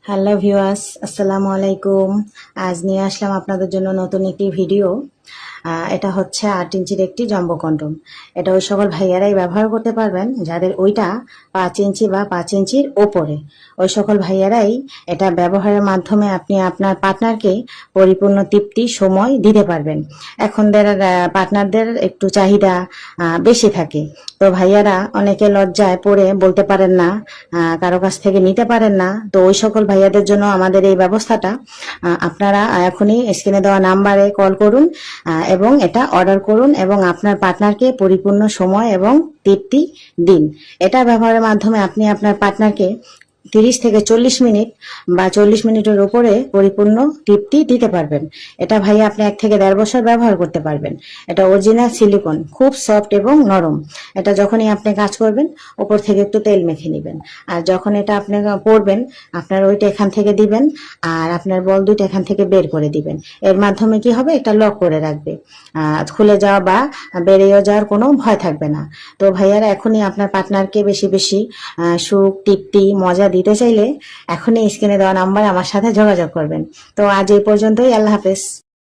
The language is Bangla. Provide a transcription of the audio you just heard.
হ্যালো ভিউয়ার্স, আসসালামু আলাইকুম। আজ নিয়ে আসলাম আপনাদের জন্য নতুন একটি ভিডিও। এটা হচ্ছে 8 ইঞ্চির একটি জম্বো কন্ডম। এটা ওই সকল ভাইয়ারাই ব্যবহার করতে পারবেন যাদের ওইটা 5 ইঞ্চি বা 5 ইঞ্চির ওপরে। ওই সকল ভাইয়ারাই এটা ব্যবহারের মাধ্যমে আপনি আপনার পার্টনারকে পরিপূর্ণ তৃপ্তি সময় দিতে পারবেন। এখনদের পার্টনারদের একটু চাহিদা বেশি থাকে, তো ভাইয়ারা অনেকে লজ্জায় পড়ে বলতে পারেন না, কারো কাছ থেকে নিতে পারেন না। তো ওই সকল ভাইয়াদের জন্য আমাদের এই ব্যবস্থাটা। আপনারা এখনই স্ক্রিনে দেওয়া নাম্বারে কল করুন এবং এটা অর্ডার করুন এবং আপনার পার্টনারকে পরিপূর্ণ সময় এবং তৃপ্তি দিন। এটা ব্যবহারের মাধ্যমে আপনি আপনার পার্টনারকে 30 থেকে 40 মিনিট বা 40 মিনিটের উপরে পরিপূর্ণ তৃপ্তি দিতে পারবেন। এটা ভাই আপনি 1 থেকে 1.5 বছর ব্যবহার করতে পারবেন। এটা অরিজিনাল সিলিকন, খুব সফট এবং নরম। এটা যখনই আপনি কাজ করবেন উপর থেকে একটু তেল মেখে নেবেন, আর যখন এটা আপনি পরবেন আপনার ওইটা এখান থেকে দিবেন আর আপনার বল দুইটা এখান থেকে বের করে দিবেন। এর মাধ্যমে কি হবে, এটা লক করে রাখবে, খুলে যাওয়া বা বেরিয়ে যাওয়ার কোনো ভয় থাকবে না। তো ভাইয়ারা এখনই আপনার পার্টনারকে বেশি বেশি সুখ, তৃপ্তি, মজা দিতে চাইলে এখনই স্ক্রিনে দেওয়া নাম্বার আমার সাথে যোগাযোগ করবেন। তো আজ এই পর্যন্তই, আল্লাহ হাফেজ।